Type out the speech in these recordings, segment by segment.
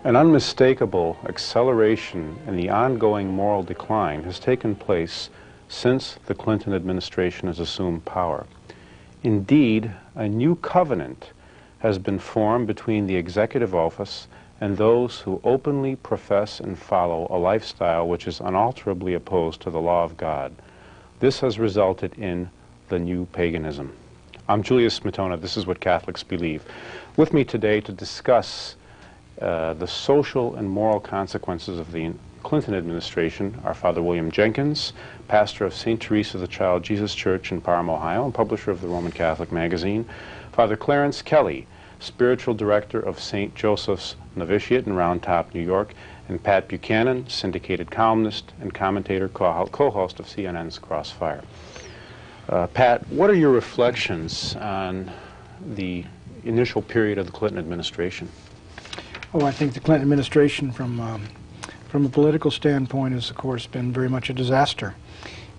An unmistakable acceleration in the ongoing moral decline has taken place since the Clinton administration has assumed power. Indeed, a new covenant has been formed between the executive office and those who openly profess and follow a lifestyle which is unalterably opposed to the law of God. This has resulted in the new paganism. I'm Julius Smetona. This is what Catholics believe. With me today to discuss the social and moral consequences of the Clinton administration are Father William Jenkins, pastor of St. Teresa of the Child Jesus Church in Parham, Ohio, and publisher of the Roman Catholic magazine; Father Clarence Kelly, spiritual director of St. Joseph's Novitiate in Round Top, New York; and Pat Buchanan, syndicated columnist and commentator, co-host of CNN's Crossfire. Pat, what are your reflections on the initial period of the Clinton administration? Oh, I think the Clinton administration, from a political standpoint, has, of course, been very much a disaster.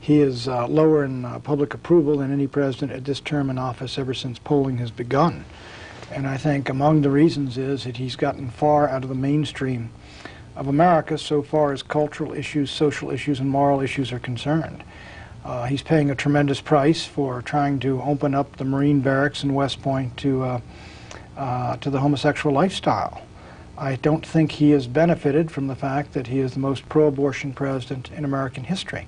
He is lower in public approval than any president at this term in office ever since polling has begun. And I think among the reasons is that he's gotten far out of the mainstream of America so far as cultural issues, social issues, and moral issues are concerned. He's paying a tremendous price for trying to open up the Marine barracks in West Point to the homosexual lifestyle. I don't think he has benefited from the fact that he is the most pro-abortion president in American history.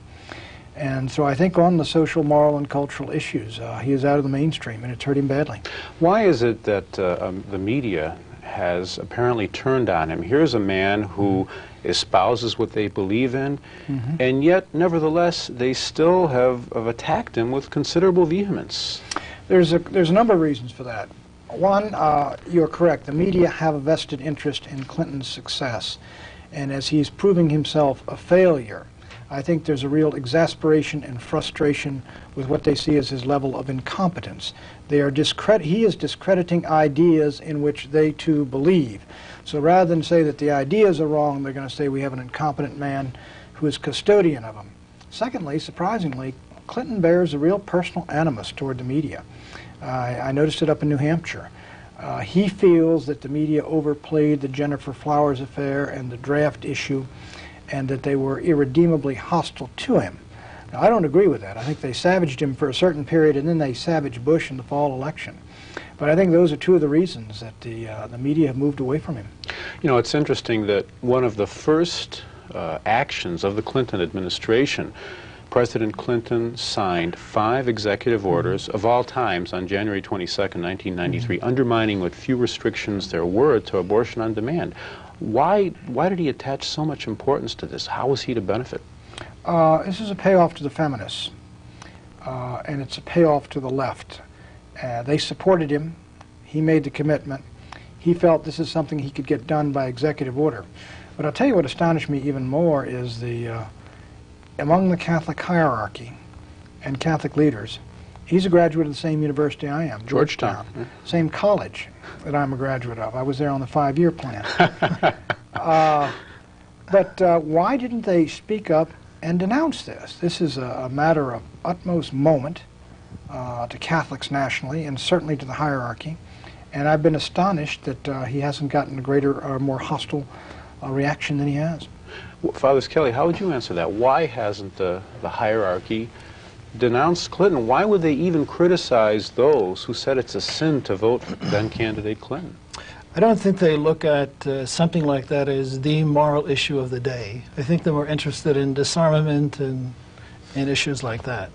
And so I think on the social, moral, and cultural issues, he is out of the mainstream, and it's hurt him badly. Why is it that the media has apparently turned on him? Here's a man who espouses what they believe in, and yet, nevertheless, they still have attacked him with considerable vehemence. There's a number of reasons for that. One, you're correct. The media have a vested interest in Clinton's success. And as he's proving himself a failure, I think there's a real exasperation and frustration with what they see as his level of incompetence. He is discrediting ideas in which they too believe. So rather than say that the ideas are wrong, they're going to say we have an incompetent man who is custodian of them. Secondly, surprisingly, Clinton bears a real personal animus toward the media. I noticed it up in New Hampshire. He feels that the media overplayed the Jennifer Flowers affair and the draft issue, and that they were irredeemably hostile to him. Now, I don't agree with that. I think they savaged him for a certain period, and then they savaged Bush in the fall election. But I think those are two of the reasons that the media have moved away from him. You know, it's interesting that one of the first actions of the Clinton administration, President Clinton signed 5 executive orders of all times on January 22nd, 1993, undermining what few restrictions there were to abortion on demand. Why did he attach so much importance to this? How was he to benefit? This is a payoff to the feminists, and it's a payoff to the left. They supported him. He made the commitment. He felt this is something he could get done by executive order. But I'll tell you what astonished me even more is among the Catholic hierarchy and Catholic leaders, he's a graduate of the same university I am, Georgetown. Same college that I'm a graduate of. I was there on the 5-year plan. But why didn't they speak up and denounce this? This is a matter of utmost moment to Catholics nationally and certainly to the hierarchy. And I've been astonished that he hasn't gotten a greater or more hostile reaction than he has. Father Kelly, how would you answer that? Why hasn't the hierarchy denounced Clinton? Why would they even criticize those who said it's a sin to vote for then-candidate Clinton? I don't think they look at something like that as the moral issue of the day. I think they're more interested in disarmament and issues like that.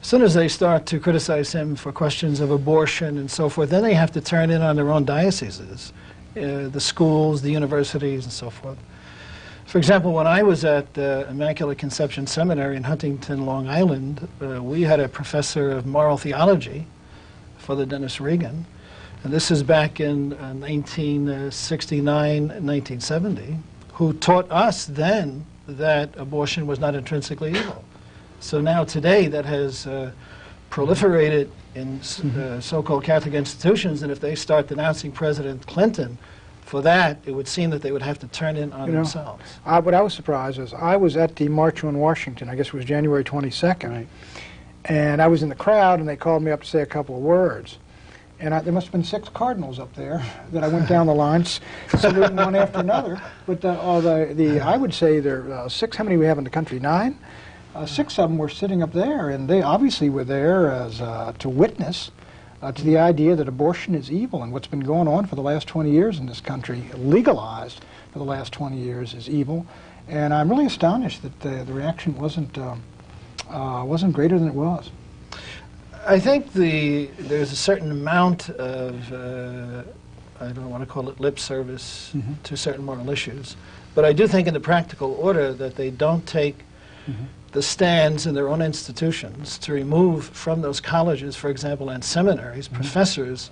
As soon as they start to criticize him for questions of abortion and so forth, then they have to turn in on their own dioceses, the schools, the universities, and so forth. For example, when I was at Immaculate Conception Seminary in Huntington, Long Island, we had a professor of moral theology, Father Dennis Regan, and this is back in 1969, 1970, who taught us then that abortion was not intrinsically evil. So now today that has proliferated in so-called Catholic institutions, and if they start denouncing President Clinton for that, it would seem that they would have to turn in on themselves. What I was surprised is I was at the March on Washington, I guess it was January 22nd, and I was in the crowd, and they called me up to say a couple of words. And there must have been 6 cardinals up there that I went down the lines, saluting one after another. But I would say there are 6. How many we have in the country? 9. 6 of them were sitting up there, and they obviously were there as to witness to the idea that abortion is evil, and what's been going on for the last 20 years in this country, legalized for the last 20 years, is evil. And I'm really astonished that the reaction wasn't greater than it was. I think there's a certain amount of, I don't want to call it lip service to certain moral issues, but I do think in the practical order that they don't take the stands in their own institutions to remove from those colleges, for example, and seminaries, professors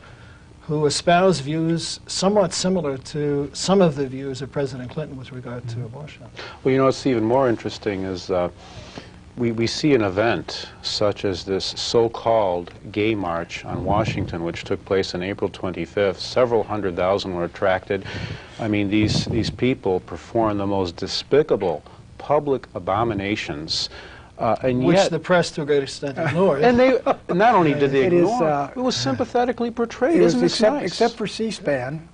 who espouse views somewhat similar to some of the views of President Clinton with regard to abortion. Well, you know, what's even more interesting is we see an event such as this so-called gay march on Washington, which took place on April 25th. Several 100,000 were attracted. I mean, these people perform the most despicable public abominations, and which yet the press to a great extent ignored. and they not only did they ignore, it was sympathetically portrayed. It was Isn't this nice? except for C-SPAN,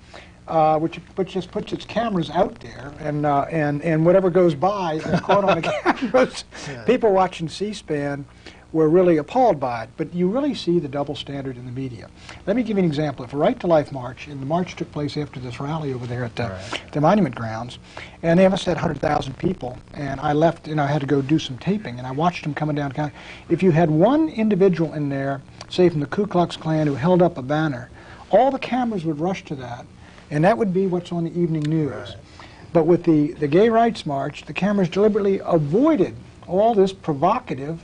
which just puts its cameras out there, and whatever goes by is caught on the cameras. Yeah. People watching C-SPAN were really appalled by it, but you really see the double standard in the media. Let me give you an example. If a Right to Life march, and the march took place after this rally over there at the Monument Grounds, and they must have had 100,000 people, and I left, and I had to go do some taping, and I watched them coming down the county. If you had one individual in there, say from the Ku Klux Klan, who held up a banner, all the cameras would rush to that, and that would be what's on the evening news. Right. But with the Gay Rights March, the cameras deliberately avoided all this provocative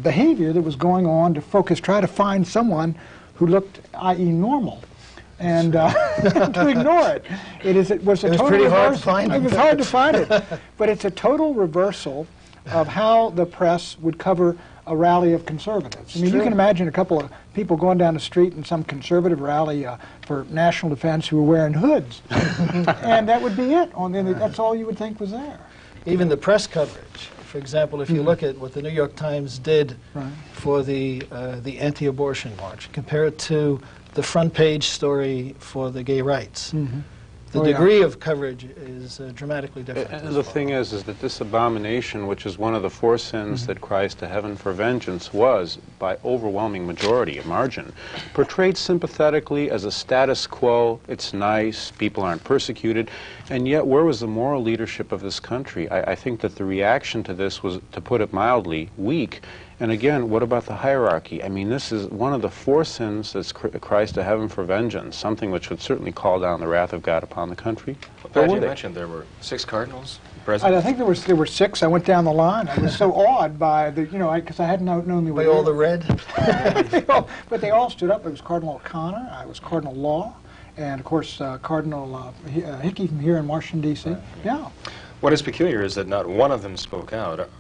behavior that was going on to try to find someone who looked, i.e., normal, and to ignore it. It was pretty hard to find it. It was hard to find it, but it's a total reversal of how the press would cover a rally of conservatives. I mean, you can imagine a couple of people going down the street in some conservative rally for national defense who were wearing hoods, and that would be it. That's all you would think was there. Even the press coverage. For example, if you look at what the New York Times did for the anti-abortion march, compare it to the front page story for the gay rights. The degree of coverage is dramatically different. And the thing is that this abomination, which is one of the 4 sins that cries to heaven for vengeance, was, by overwhelming majority, a margin, portrayed sympathetically as a status quo. It's nice, people aren't persecuted, and yet where was the moral leadership of this country? I think that the reaction to this was, to put it mildly, weak. And again, what about the hierarchy? I mean, this is one of the 4 sins that cries to heaven for vengeance, something which would certainly call down the wrath of God upon the country. Pat, you mentioned there were 6 cardinals present. I think there were 6. I went down the line. I was so awed by because I hadn't known they were by all the red. But they all stood up. It was Cardinal O'Connor. I was Cardinal Law, and of course Cardinal Hickey from here in Washington D.C. Right. Yeah. What is peculiar is that not one of them spoke out.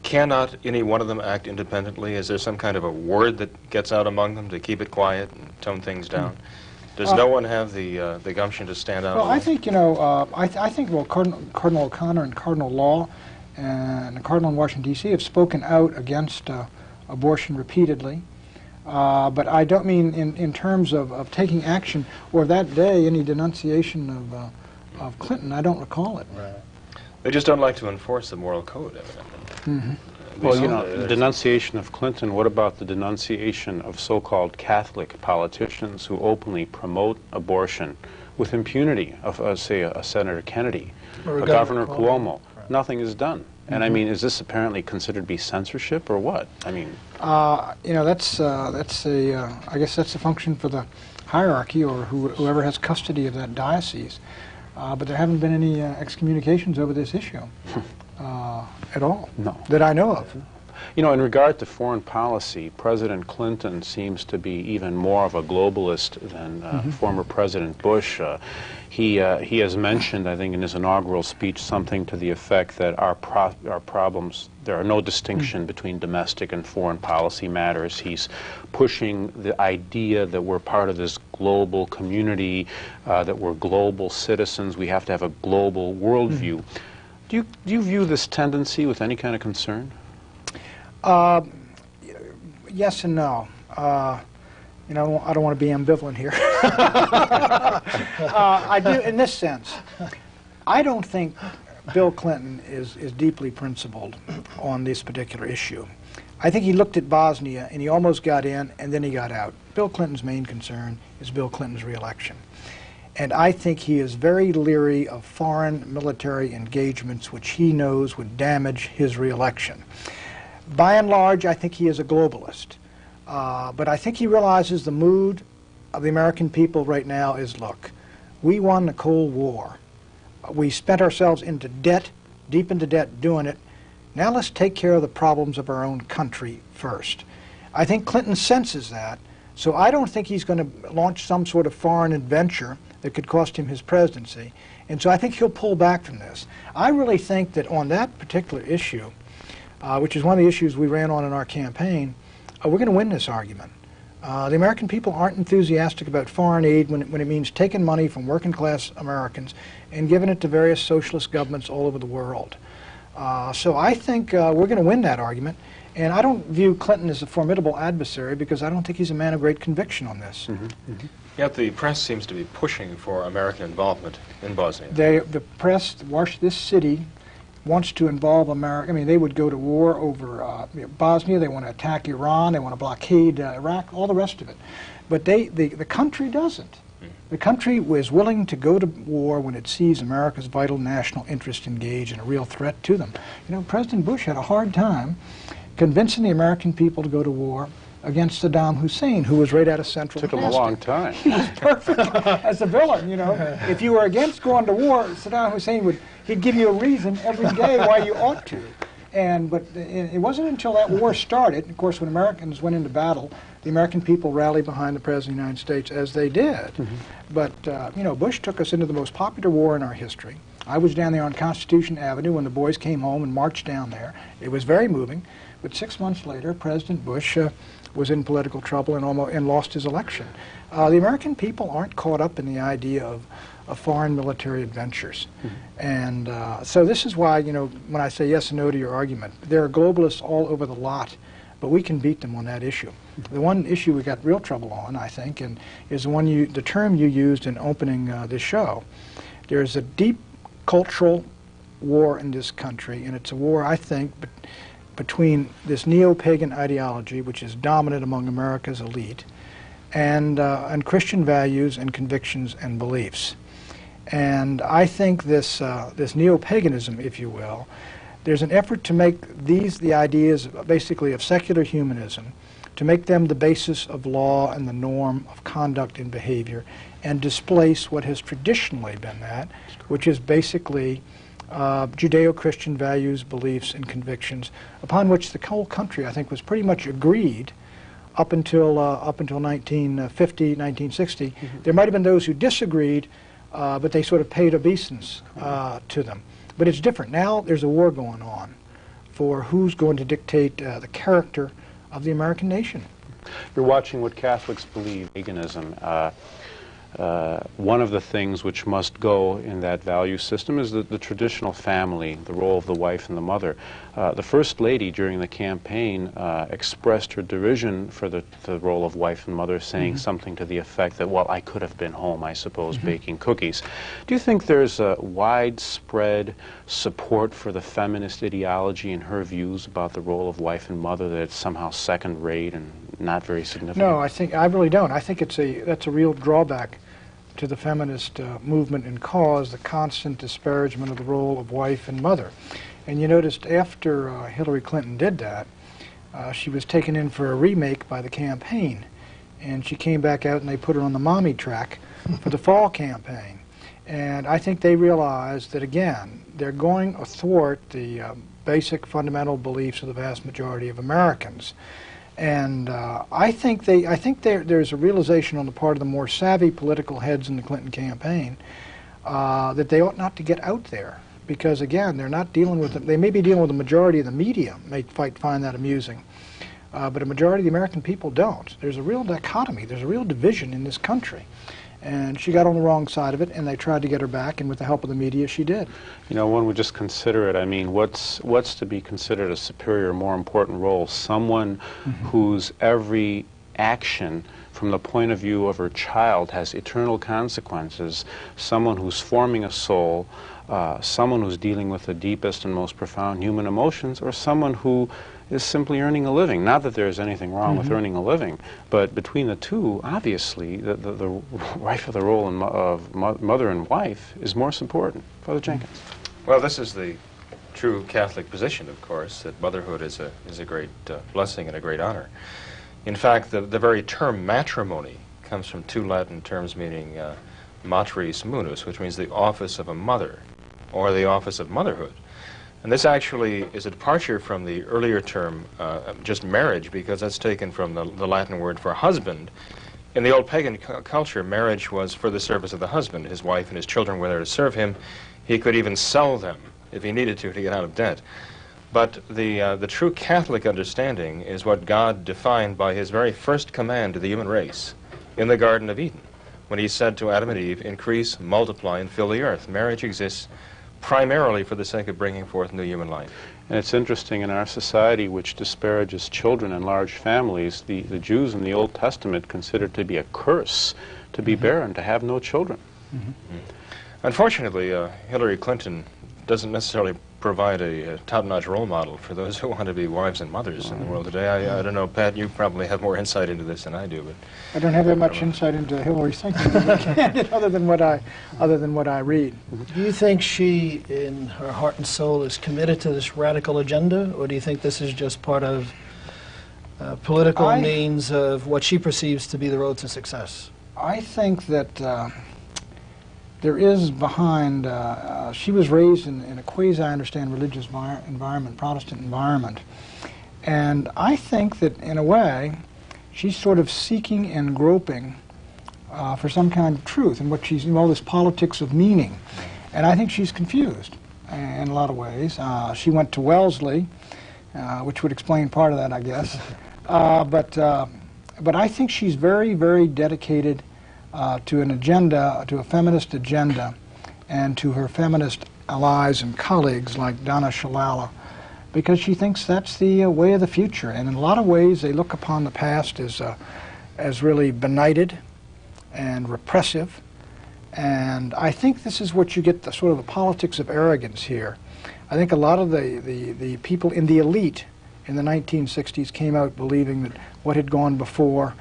Cannot any one of them act independently? Is there some kind of a word that gets out among them to keep it quiet and tone things down? Does no one have the gumption to stand out? Well, I think I think Cardinal O'Connor and Cardinal Law and the Cardinal in Washington D.C. have spoken out against abortion repeatedly. But I don't mean in terms of taking action or that day any denunciation of Clinton. I don't recall it. Right. They just don't like to enforce the moral code, evidently. Well, denunciation of Clinton, what about the denunciation of so-called Catholic politicians who openly promote abortion with impunity of, say, a Senator Kennedy, or a Governor Cuomo? Right. Nothing is done. And I mean, is this apparently considered to be censorship or what? I mean, that's I guess that's a function for the hierarchy or whoever has custody of that diocese. But there haven't been any excommunications over this issue at all, that I know of. You know, in regard to foreign policy, President Clinton seems to be even more of a globalist than former President Bush. He has mentioned, I think, in his inaugural speech something to the effect that our problems, there are no distinction between domestic and foreign policy matters. He's pushing the idea that we're part of this global community, that we're global citizens, we have to have a global worldview. Do you view this tendency with any kind of concern? Yes and no. You know, I don't want to be ambivalent here. I do, in this sense. I don't think Bill Clinton is deeply principled on this particular issue. I think he looked at Bosnia and he almost got in and then he got out. Bill Clinton's main concern is Bill Clinton's re-election. And I think he is very leery of foreign military engagements which he knows would damage his re-election. By and large, I think he is a globalist. But I think he realizes the mood of the American people right now is, look, we won the Cold War. We spent ourselves into debt, deep into debt doing it. Now let's take care of the problems of our own country first. I think Clinton senses that, so I don't think he's going to launch some sort of foreign adventure that could cost him his presidency. And so I think he'll pull back from this. I really think that on that particular issue, which is one of the issues we ran on in our campaign, we're going to win this argument. The American people aren't enthusiastic about foreign aid when it means taking money from working class Americans and giving it to various socialist governments all over the world. So I think we're going to win that argument. And I don't view Clinton as a formidable adversary because I don't think he's a man of great conviction on this. Mm-hmm. Mm-hmm. Yet the press seems to be pushing for American involvement in Bosnia. The press, this city, wants to involve America. I mean, they would go to war over Bosnia. They want to attack Iran. They want to blockade Iraq, all the rest of it. But the country doesn't. The country is willing to go to war when it sees America's vital national interest engaged in a real threat to them. You know, President Bush had a hard time convincing the American people to go to war against Saddam Hussein, who was right out of Central Took him a long time. He was perfect as a villain, you know. If you were against going to war, Saddam Hussein he'd give you a reason every day why you ought to. But it wasn't until that war started, of course, when Americans went into battle, the American people rallied behind the President of the United States, as they did. Mm-hmm. But, you know, Bush took us into the most popular war in our history. I was down there on Constitution Avenue when the boys came home and marched down there. It was very moving. But 6 months later, President Bush was in political trouble and lost his election. The American people aren't caught up in the idea of foreign military adventures. Mm-hmm. And so this is why, you know, when I say yes and no to your argument, there are globalists all over the lot, but we can beat them on that issue. Mm-hmm. The one issue we got real trouble on, I think, and is the term you used in opening this show. There's a deep cultural war in this country, and it's a war, I think, between this neo-pagan ideology, which is dominant among America's elite, and Christian values and convictions and beliefs. And I think this neo-paganism, if you will, there's an effort to make the ideas basically of secular humanism, to make them the basis of law and the norm of conduct and behavior, and displace what has traditionally been that, which is basically Judeo-Christian values, beliefs, and convictions, upon which the whole country, I think, was pretty much agreed up until 1950, 1960. Mm-hmm. There might have been those who disagreed, but they sort of paid obeisance to them. But it's different. Now there's a war going on for who's going to dictate the character of the American nation. You're watching what Catholics believe, paganism. One of the things which must go in that value system is the traditional family, the role of the wife and the mother. The First Lady during the campaign expressed her derision for the role of wife and mother, saying mm-hmm. something to the effect that, well, I could have been home, I suppose, mm-hmm. baking cookies. Do you think there's a widespread support for the feminist ideology and her views about the role of wife and mother, that it's somehow second-rate and not very significant? No, I really don't. I think that's a real drawback to the feminist movement and cause, the constant disparagement of the role of wife and mother. And you noticed after Hillary Clinton did that, she was taken in for a remake by the campaign. And she came back out and they put her on the mommy track for the fall campaign. And I think they realized that, again, they're going athwart the basic fundamental beliefs of the vast majority of Americans. And I think there's a realization on the part of the more savvy political heads in the Clinton campaign that they ought not to get out there, because again, they're not dealing with they may be dealing with the majority of the media, might find that amusing, but a majority of the American people don't. There's a real dichotomy. There's a real division in this country. And she got on the wrong side of it, and they tried to get her back, and with the help of the media, she did. You know, one would just consider it. I mean, what's to be considered a superior, more important role? Someone mm-hmm. whose every action from the point of view of her child has eternal consequences, someone who's forming a soul, someone who's dealing with the deepest and most profound human emotions, or someone who is simply earning a living. Not that there's anything wrong with earning a living, but between the two, obviously, the wife of the role of mother and wife is more important. Father Jenkins. Well, this is the true Catholic position, of course, that motherhood is a great blessing and a great honor. In fact, the very term matrimony comes from two Latin terms meaning matris munus, which means the office of a mother, or the office of motherhood. And this actually is a departure from the earlier term, just marriage, because that's taken from the Latin word for husband. In the old pagan culture, marriage was for the service of the husband. His wife and his children were there to serve him. He could even sell them if he needed to get out of debt. But the true Catholic understanding is what God defined by his very first command to the human race in the Garden of Eden, when he said to Adam and Eve, increase, multiply, and fill the earth. Marriage exists primarily for the sake of bringing forth new human life. And it's interesting, in our society, which disparages children and large families, the Jews in the Old Testament considered to be a curse to be barren, to have no children. Unfortunately, Hillary Clinton doesn't necessarily provide a top-notch role model for those who want to be wives and mothers in the world today. I don't know, Pat, you probably have more insight into this than I do, but I don't have that much insight into Hillary's thinking, other than what I read. Do you think she, in her heart and soul, is committed to this radical agenda, or do you think this is just part of political means of what she perceives to be the road to success? I think that there is behind, she was raised in a quasi-understand religious environment, Protestant environment. And I think that, in a way, she's sort of seeking and groping for some kind of truth in what she's, in all this politics of meaning. And I think she's confused in a lot of ways. She went to Wellesley, which would explain part of that, I guess. But I think she's very, very dedicated to an agenda, to a feminist agenda, and to her feminist allies and colleagues like Donna Shalala, because she thinks that's the way of the future. And in a lot of ways, they look upon the past as really benighted and repressive. And I think this is what you get, the sort of the politics of arrogance here. I think a lot of the people in the elite in the 1960s came out believing that what had gone before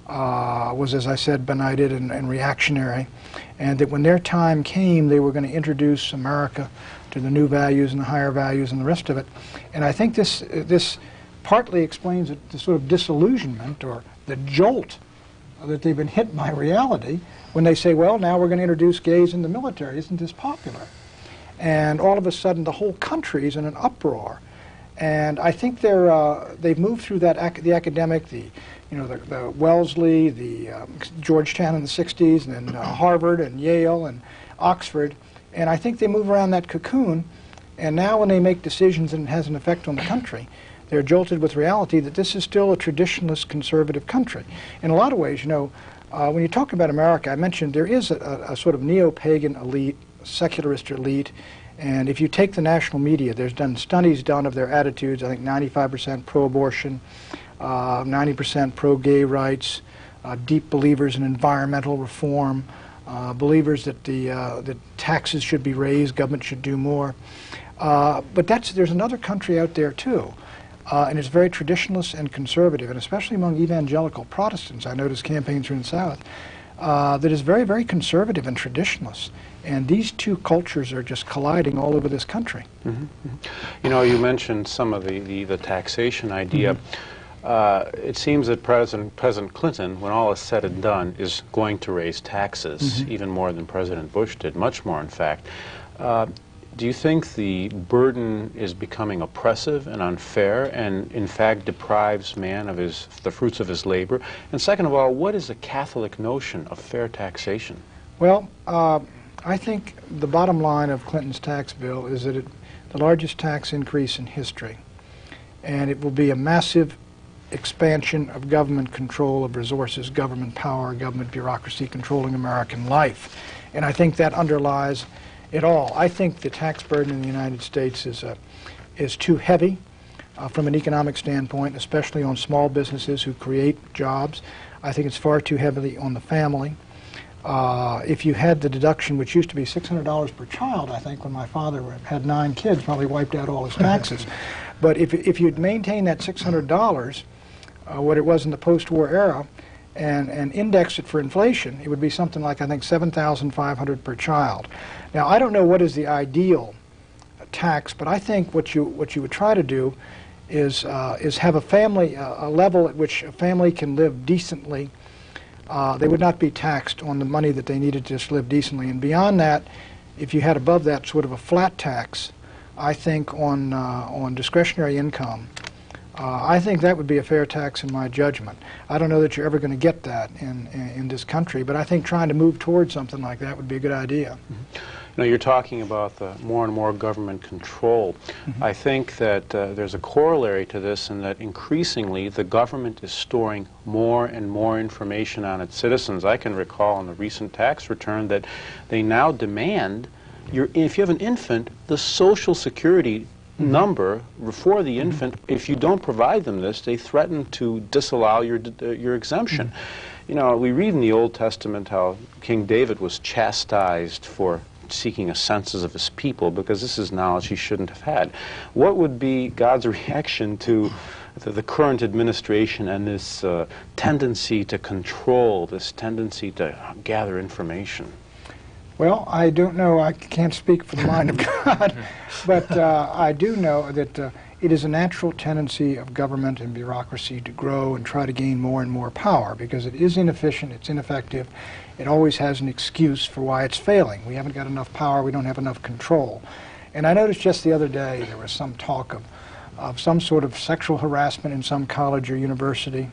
was, as I said, benighted and reactionary, and that when their time came, they were going to introduce America to the new values and the higher values and the rest of it. And I think this partly explains the sort of disillusionment or the jolt that they've been hit by reality when they say, well, now we're going to introduce gays in the military. Isn't this popular? And all of a sudden, the whole country is in an uproar. And I think they've moved through that the academic, the Wellesley, the Georgetown in the 60s, and then Harvard and Yale and Oxford. And I think they move around that cocoon, and now when they make decisions and it has an effect on the country, they're jolted with reality that this is still a traditionalist conservative country. In a lot of ways, when you talk about America, I mentioned there is a sort of neo-pagan elite, secularist elite, and if you take the national media, there's studies done of their attitudes, I think 95% pro-abortion, 90% pro-gay rights, deep believers in environmental reform, believers that that taxes should be raised, government should do more. But there's another country out there too, and it's very traditionalist and conservative, and especially among evangelical Protestants, I notice campaigns here in the South, that is very, very conservative and traditionalist. And these two cultures are just colliding all over this country. You mentioned some of the taxation idea. It seems that President Clinton, when all is said and done, is going to raise taxes, even more than President Bush did, much more in fact. Do you think the burden is becoming oppressive and unfair and in fact deprives man of the fruits of his labor? And second of all, what is the Catholic notion of fair taxation? Well, I think the bottom line of Clinton's tax bill is that the largest tax increase in history, and it will be a massive expansion of government control of resources, government power, government bureaucracy controlling American life. And I think that underlies it all. I think the tax burden in the United States is too heavy. from an economic standpoint, especially on small businesses who create jobs. I think it's far too heavily on the family. If you had the deduction, which used to be $600 per child, I think, when my father had 9 kids, probably wiped out all his taxes. But if you'd maintain that $600, what it was in the post-war era, and index it for inflation, it would be something like, I think, $7,500 per child. Now, I don't know what is the ideal tax, but I think what you would try to do is have a family, a level at which a family can live decently. They would not be taxed on the money that they needed to just live decently. And beyond that, if you had above that sort of a flat tax, I think on discretionary income, I think that would be a fair tax in my judgment. I don't know that you're ever going to get that in this country, but I think trying to move towards something like that would be a good idea. Mm-hmm. You know, you're talking about the more and more government control. Mm-hmm. I think that there's a corollary to this in that increasingly the government is storing more and more information on its citizens. I can recall in the recent tax return that they now demand, if you have an infant, the Social Security number for the infant. If you don't provide them this, they threaten to disallow your exemption. You know, we read in the Old Testament how King David was chastised for seeking a census of his people because this is knowledge he shouldn't have had. What would be God's reaction to the current administration and this tendency to control, this tendency to gather information? Well, I don't know. I can't speak for the mind of God, but I do know that it is a natural tendency of government and bureaucracy to grow and try to gain more and more power because it is inefficient, it's ineffective, it always has an excuse for why it's failing. We haven't got enough power, we don't have enough control. And I noticed just the other day there was some talk of some sort of sexual harassment in some college or university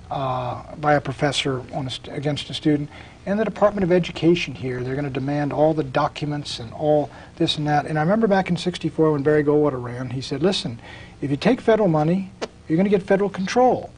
by a professor against a student. And the Department of Education here, they're going to demand all the documents and all this and that. And I remember back in '64 when Barry Goldwater ran, he said, listen, if you take federal money, you're going to get federal control.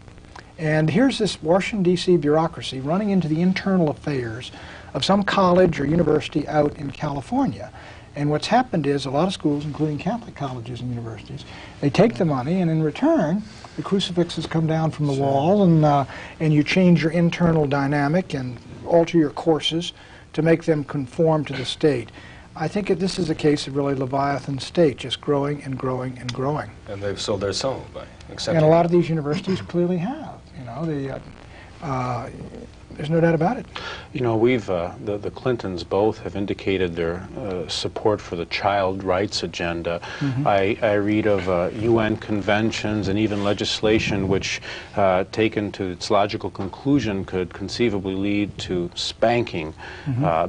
And here's this Washington, D.C. bureaucracy running into the internal affairs of some college or university out in California. And what's happened is a lot of schools, including Catholic colleges and universities, they take the money, and in return, the crucifixes come down from the wall, and you change your internal dynamic and alter your courses to make them conform to the state. I think this is a case of really Leviathan state, just growing and growing and growing. And they've sold their soul by accepting. And a lot of these universities clearly have. You know, there's no doubt about it. You know, the Clintons both have indicated their support for the child rights agenda. Mm-hmm. I read of UN conventions and even legislation which, taken to its logical conclusion, could conceivably lead to spanking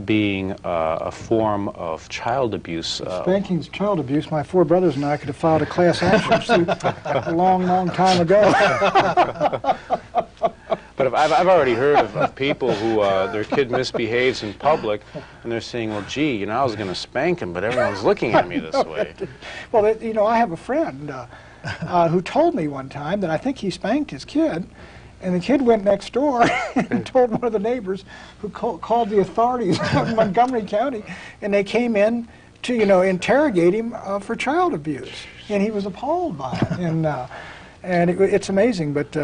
being a form of child abuse. Spanking's child abuse. My 4 brothers and I could have filed a class action suit a long, long time ago. But I've already heard of people who their kid misbehaves in public, and they're saying, well, gee, you know, I was going to spank him, but everyone's looking at me this way. Well, you know, I have a friend who told me one time that I think he spanked his kid, and the kid went next door and told one of the neighbors who called the authorities in Montgomery County, and they came in to, you know, interrogate him for child abuse. And he was appalled by it. And it's amazing, but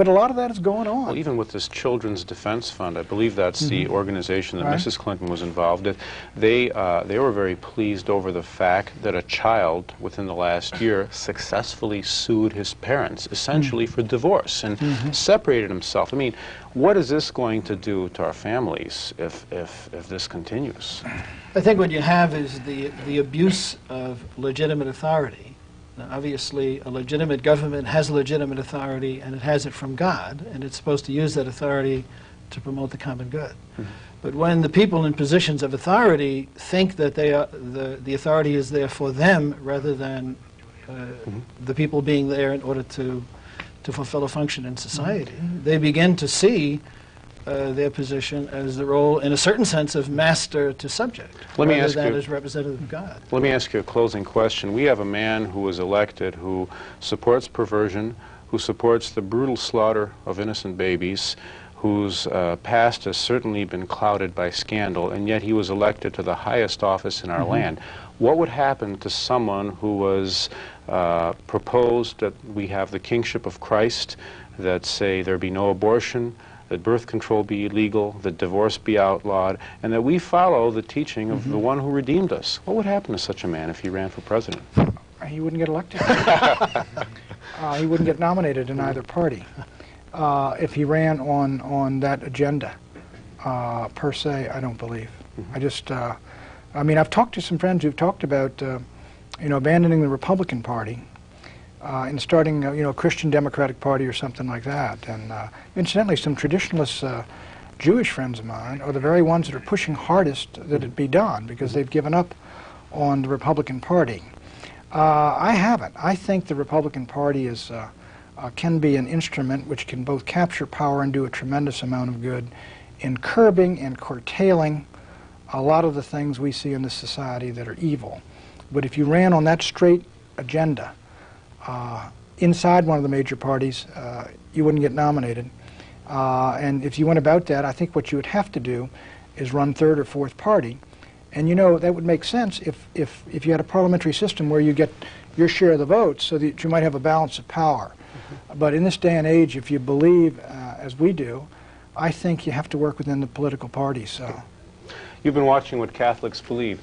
a lot of that is going on. Well, even with this Children's Defense Fund, I believe that's the organization that Mrs. Clinton was involved in, they were very pleased over the fact that a child within the last year successfully sued his parents, essentially for divorce, and separated himself. I mean, what is this going to do to our families if this continues? I think what you have is the abuse of legitimate authority. Now, obviously, a legitimate government has legitimate authority, and it has it from God, and it's supposed to use that authority to promote the common good. Mm-hmm. But when the people in positions of authority think that the authority is there for them rather than the people being there in order to fulfill a function in society, they begin to see their position as the role, in a certain sense, of master to subject, rather than as representative of God. Let me ask you a closing question. We have a man who was elected who supports perversion, who supports the brutal slaughter of innocent babies, whose past has certainly been clouded by scandal, and yet he was elected to the highest office in our land. What would happen to someone who was proposed that we have the kingship of Christ, that say there be no abortion, that birth control be illegal, that divorce be outlawed, and that we follow the teaching of the one who redeemed us? What would happen to such a man if he ran for president? He wouldn't get elected. He wouldn't get nominated in either party if he ran on that agenda. Per se, I don't believe. I mean, I've talked to some friends who've talked about, you know, abandoning the Republican Party and starting, you know, a Christian Democratic Party or something like that. And incidentally, some traditionalist Jewish friends of mine are the very ones that are pushing hardest that it be done, because they've given up on the Republican Party. I haven't. I think the Republican Party is can be an instrument which can both capture power and do a tremendous amount of good in curbing and curtailing a lot of the things we see in this society that are evil. But if you ran on that straight agenda inside one of the major parties, you wouldn't get nominated. And if you went about that, I think what you would have to do is run third or fourth party. And you know, that would make sense if you had a parliamentary system where you get your share of the votes, so that you might have a balance of power. But in this day and age, if you believe, as we do, I think you have to work within the political parties. So. You've been watching What Catholics Believe.